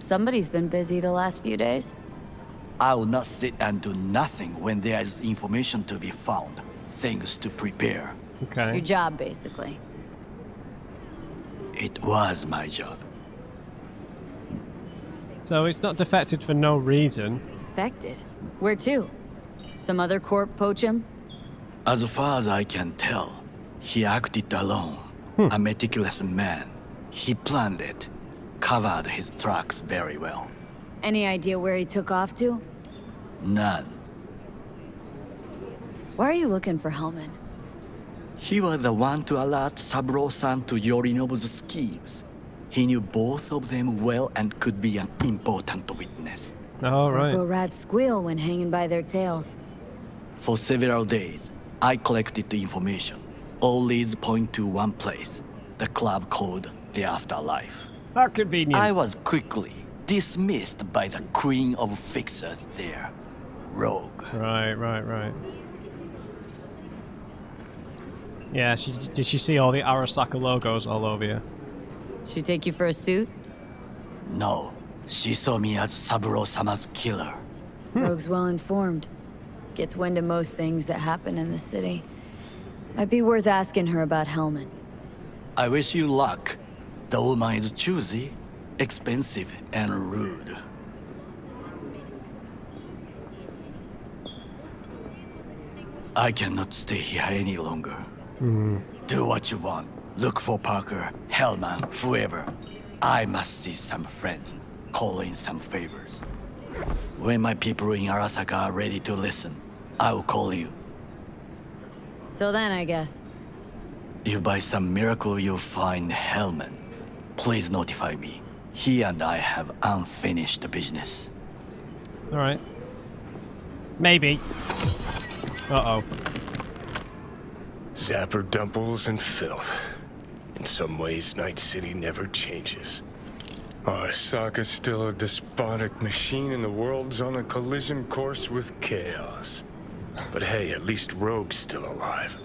Somebody's been busy the last few days. I will not sit and do nothing when there is information to be found, things to prepare. Okay. Your job, basically. It was my job. So it's not defected for no reason. Defected? Where to? Some other corp poach him? As far as I can tell, he acted alone. A meticulous man. He planned it, covered his tracks very well. Any idea where he took off to? None. Why are you looking for Hellman? He was the one to alert Saburo-san to Yorinobu's schemes. He knew both of them well and could be an important witness. Oh, right. Corporal rats squeal when hanging by their tails. For several days, I collected the information. All leads point to one place, the club called the Afterlife. How convenient. I was quickly dismissed by the queen of fixers there, Rogue. Right. Yeah, did she see all the Arasaka logos all over you? She take you for a suit? No, she saw me as Saburo-sama's killer. Rogue's well informed. Gets wind of most things that happen in the city. Might be worth asking her about Hellman. I wish you luck. The woman is choosy, expensive, and rude. I cannot stay here any longer. Do what you want. Look for Parker, Hellman, whoever. I must see some friends, call in some favors. When my people in Arasaka are ready to listen, I will call you. Till then, I guess. If by some miracle you find Hellman, please notify me. He and I have unfinished business. Alright. Maybe. Uh-oh. Zapper dumples and filth. In some ways, Night City never changes. Arasaka's still a despotic machine and the world's on a collision course with chaos. But hey, at least Rogue's still alive.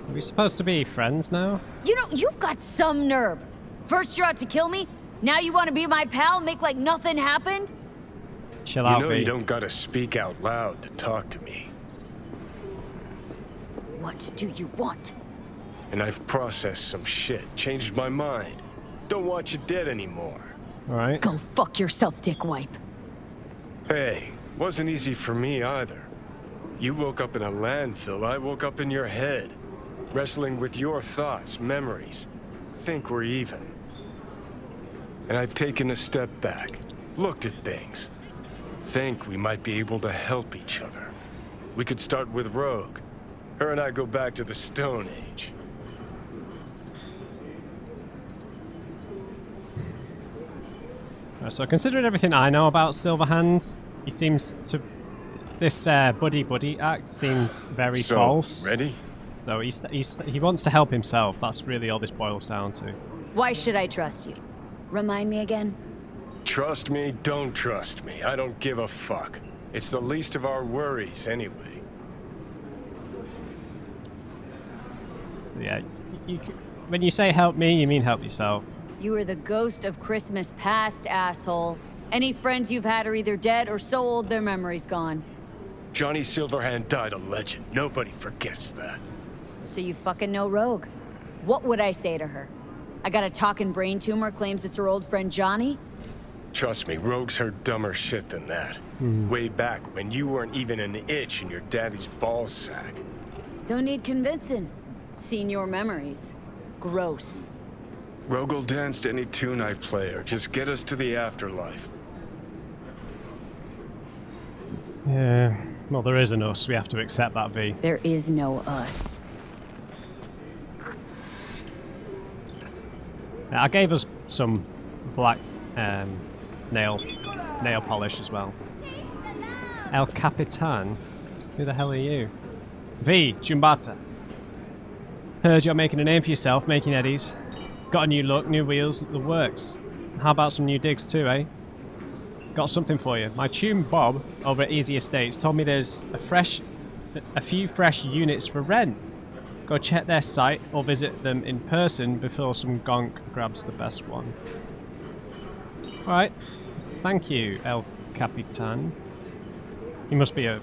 Are we supposed to be friends now? You know, you've got some nerve. First you're out to kill me, now you want to be my pal and make like nothing happened? Chill You out, know B. you don't gotta speak out loud to talk to me. What do you want? And I've processed some shit, changed my mind. Don't want you dead anymore. Alright. Go fuck yourself, dickwipe. Hey, wasn't easy for me either. You woke up in a landfill, I woke up in your head. Wrestling with your thoughts, memories. Think we're even. And I've taken a step back, looked at things. Think we might be able to help each other. We could start with Rogue. Her and I go back to the Stone Age. So considering everything I know about Silverhand, he seems to... This buddy-buddy act seems very false. Ready? So he wants to help himself. That's really all this boils down to. Why should I trust you? Remind me again? Trust me, don't trust me. I don't give a fuck. It's the least of our worries, anyway. Yeah, when you say help me, you mean help yourself. You are the ghost of Christmas past, asshole. Any friends you've had are either dead or so old their memory's gone. Johnny Silverhand died a legend. Nobody forgets that. So you fucking know Rogue. What would I say to her? I got a talking brain tumor, claims it's her old friend Johnny? Trust me, Rogue's heard dumber shit than that. Way back when you weren't even an itch in your daddy's ball sack. Don't need convincing. Seen your memories. Gross. Rogue will dance to any tune I play her. Just get us to the afterlife. Yeah, well, there is an us. We have to accept that, V. There is no us. I gave us some black nail polish as well. El Capitan? Who the hell are you? V, Jumbata. Heard you're making a name for yourself, making eddies. Got a new look, new wheels, the works. How about some new digs too, eh? Got something for you. My tune Bob over at Easy Estates told me there's a few fresh units for rent. Go check their site or visit them in person before some gonk grabs the best one. Alright. Thank you, El Capitan. He must be is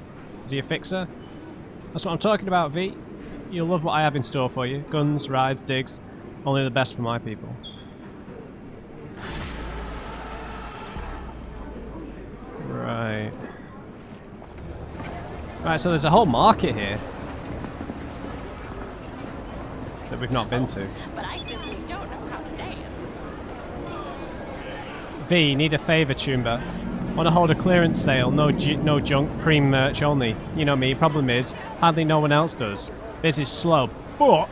he a fixer? That's what I'm talking about, V. You'll love what I have in store for you. Guns, rides, digs. Only the best for my people. Right. Right, so there's a whole market here that we've not been to. But I simply don't know how to dance. V, need a favour, Tumba. Want to hold a clearance sale, no junk, cream merch only. You know me, problem is, hardly no one else does. Biz is slow, but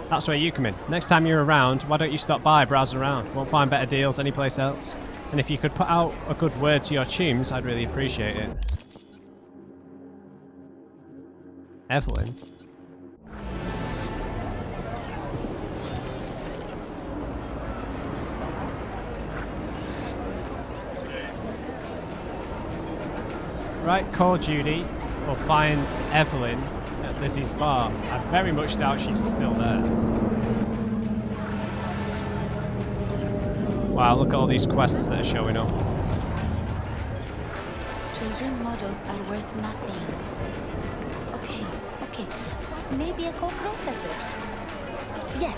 that's where you come in. Next time you're around, why don't you stop by, browse around? Won't find better deals anyplace else. And if you could put out a good word to your tunes, I'd really appreciate it. Evelyn? Right, call Judy, or find Evelyn at Lizzie's bar. I very much doubt she's still there. Wow, look at all these quests that are showing up. Children's models are worth nothing. Okay. Maybe I can process it. Yes,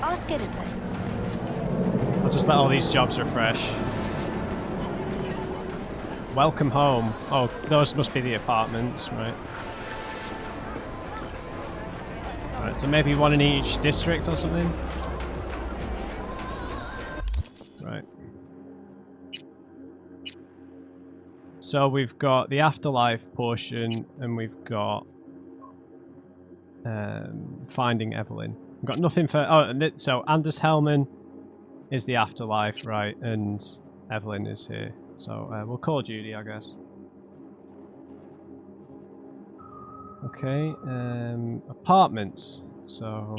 ask it then. I'll just let all these jobs refresh. Welcome home. Oh, those must be the apartments, right? Right, so maybe one in each district or something? Right. So we've got the afterlife portion, and we've got finding Evelyn. We've got nothing for... Oh, so Anders Hellman is the afterlife, right, and Evelyn is here. So we'll call Judy, I guess. Okay, apartments. So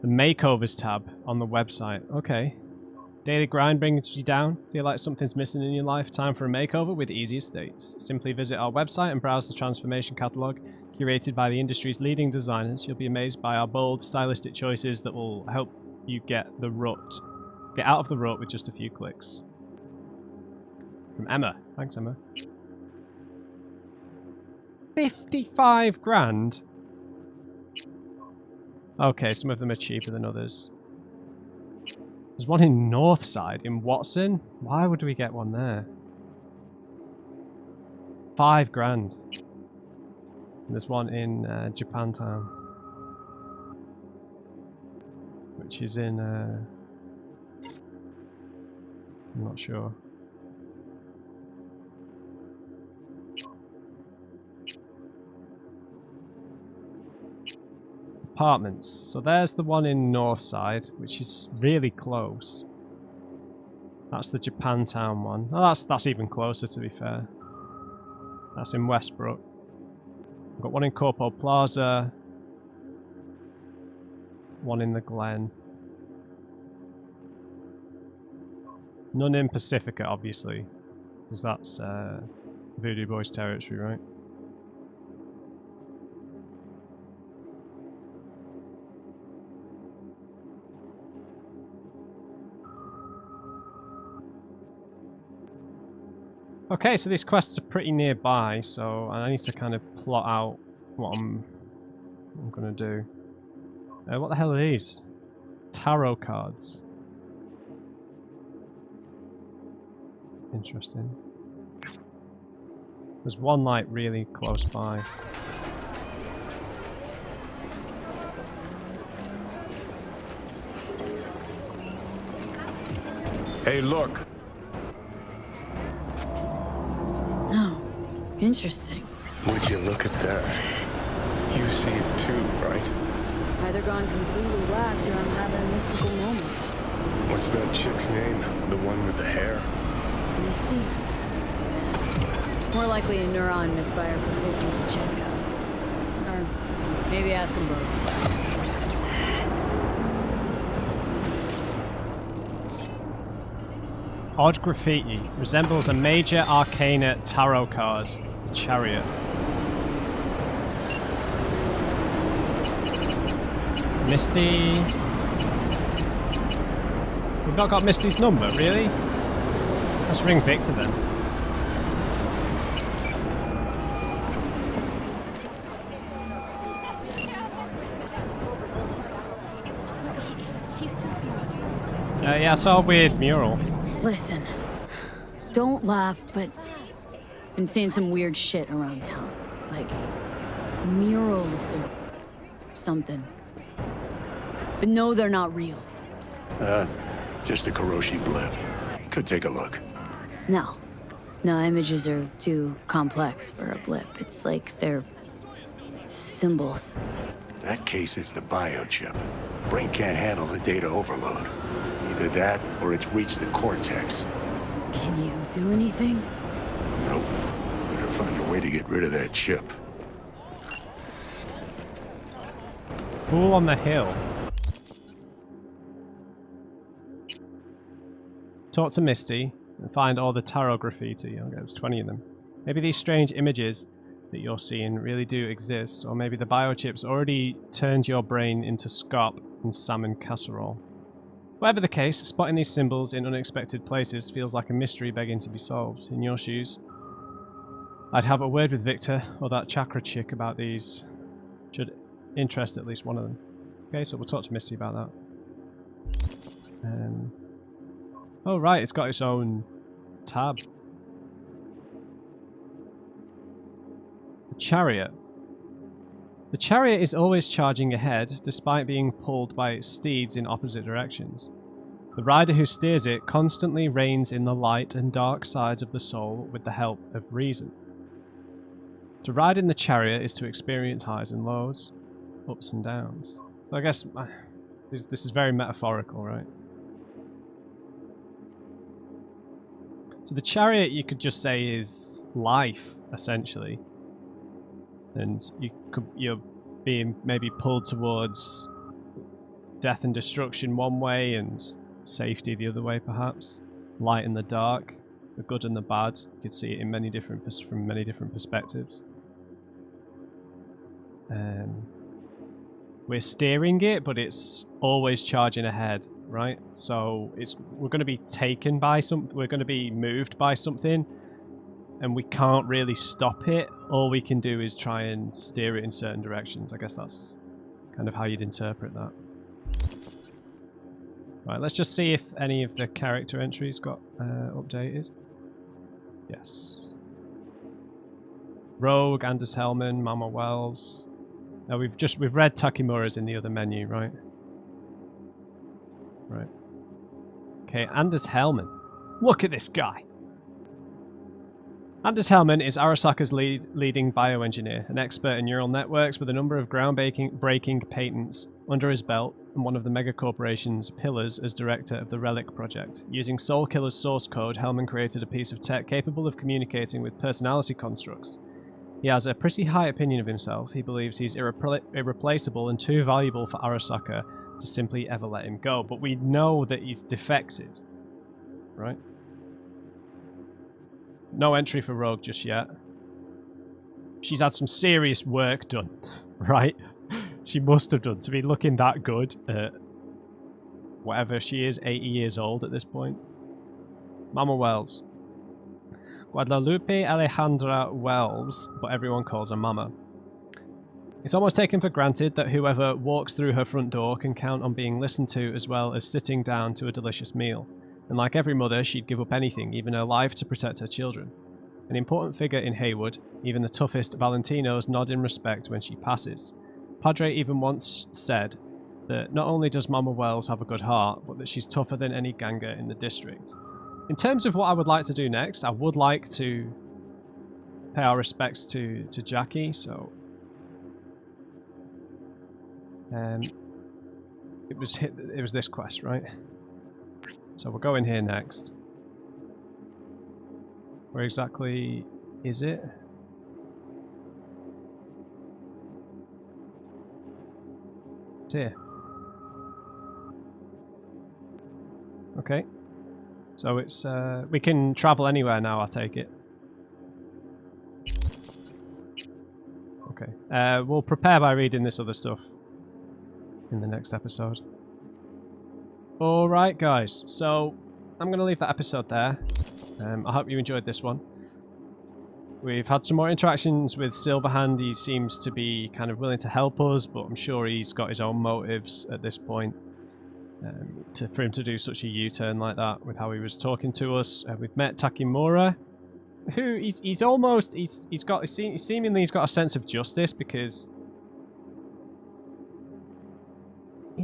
the makeovers tab on the website. Okay. Daily grind brings you down. Feel like something's missing in your life? Time for a makeover with Easy Estates. Simply visit our website and browse the transformation catalogue. Curated by the industry's leading designers, you'll be amazed by our bold, stylistic choices that will help you get out of the rut with just a few clicks. From Emma. Thanks, Emma. 55 grand? Okay, some of them are cheaper than others. There's one in Northside, in Watson. Why would we get one there? 5 grand. And there's one in Japantown, which is in... I'm not sure. Apartments. So there's the one in Northside, which is really close. That's the Japantown one. Oh, that's even closer, to be fair. That's in Westbrook. I've got one in Corpo Plaza. One in the Glen. None in Pacifica, obviously, because that's Voodoo Boys territory, right? Okay, so these quests are pretty nearby, so I need to kind of plot out what I'm gonna do. What the hell are these? Tarot cards. Interesting. There's one like really close by. Hey, look. Oh, interesting. Would you look at that? You see it too, right? Either gone completely whacked or I'm having a mystical moment. What's that chick's name? The one with the hair? Misty? Yeah. More likely a neuron misfire for Victor to check out. Or maybe ask them both. Odd graffiti resembles a major arcana tarot card, Chariot. Misty. We've not got Misty's number, really? Let's ring Victor then. He's too small. Yeah, I saw a weird mural. Listen, don't laugh, but been seeing some weird shit around town. Like murals or something. But no, they're not real. Just a Kuroshi blip. Could take a look. No. No, images are too complex for a blip. It's like they're symbols. That case is the biochip. Brain can't handle the data overload. Either that, or it's reached the cortex. Can you do anything? Nope. Better find a way to get rid of that chip. Fool on the hill. Talk to Misty and find all the tarot graffiti. Okay, there's 20 of them. Maybe these strange images that you're seeing really do exist, or maybe the biochips already turned your brain into scop and salmon casserole. Whatever the case, spotting these symbols in unexpected places feels like a mystery begging to be solved. In your shoes, I'd have a word with Victor or that chakra chick about these. Should interest at least one of them. Okay, so we'll talk to Misty about that. Oh right, it's got its own tab. The Chariot. The chariot is always charging ahead, despite being pulled by its steeds in opposite directions. The rider who steers it constantly reins in the light and dark sides of the soul with the help of reason. To ride in the chariot is to experience highs and lows, ups and downs. So I guess this is very metaphorical, right? So the chariot, you could just say, is life, essentially. And you're being maybe pulled towards death and destruction one way and safety the other way, perhaps. Light and the dark, the good and the bad. You could see it in from many different perspectives. We're steering it, but it's always charging ahead, right? So we're going to be taken by something. We're going to be moved by something. And we can't really stop it. All we can do is try and steer it in certain directions. I guess that's kind of how you'd interpret that. Right, let's just see if any of the character entries got updated. Yes. Rogue, Anders Hellman, Mama Wells. Now we've read Takemura's in the other menu, right? Right. Okay, Anders Hellman. Look at this guy. Anders Hellman is Arasaka's leading bioengineer, an expert in neural networks with a number of groundbreaking patents under his belt, and one of the megacorporation's pillars as director of the Relic Project. Using Soul Killer's source code, Hellman created a piece of tech capable of communicating with personality constructs. He has a pretty high opinion of himself. He believes he's irreplaceable and too valuable for Arasaka to simply ever let him go. But we know that he's defected, right? No entry for Rogue just yet. She's had some serious work done, right? She must have done to be looking that good at whatever she is, 80 years old at this point. Mama Wells. Guadalupe Alejandra Wells, but everyone calls her Mama. It's almost taken for granted that whoever walks through her front door can count on being listened to as well as sitting down to a delicious meal. And like every mother, she'd give up anything, even her life, to protect her children. An important figure in Haywood, even the toughest Valentinos nod in respect when she passes. Padre even once said that not only does Mama Wells have a good heart, but that she's tougher than any ganga in the district. In terms of what I would like to do next, I would like to pay our respects to Jackie, so... it was this quest, right? So we'll go in here next. Where exactly is it? It's here. Okay. So it's we can travel anywhere now, I take it. Okay. We'll prepare by reading this other stuff in the next episode. Alright guys, so I'm going to leave that episode there. I hope you enjoyed this one. We've had some more interactions with Silverhand. He seems to be kind of willing to help us, but I'm sure he's got his own motives at this point for him to do such a U-turn like that with how he was talking to us. We've met Takemura, who he's seemingly got a sense of justice because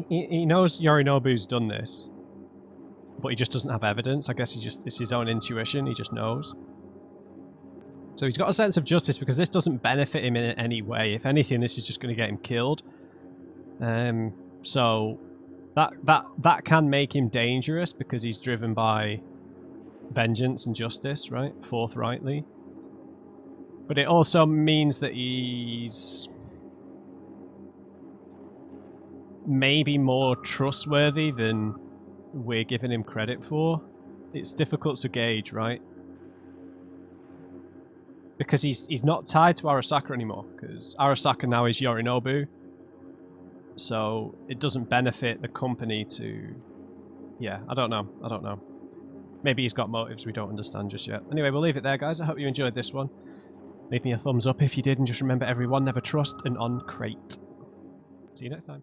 he knows Yorinobu's done this, but he just doesn't have evidence. I guess it's his own intuition, he just knows. So he's got a sense of justice because this doesn't benefit him in any way. If anything, this is just going to get him killed. So that can make him dangerous because he's driven by vengeance and justice, right? Forthrightly. But it also means that he's maybe more trustworthy than we're giving him credit for. It's difficult to gauge, right? Because he's not tied to Arasaka anymore, because Arasaka now is Yorinobu. So it doesn't benefit the company to... Yeah, I don't know. Maybe he's got motives we don't understand just yet. Anyway, we'll leave it there, guys. I hope you enjoyed this one. Leave me a thumbs up if you did, and just remember everyone, never trust an on-crate. See you next time.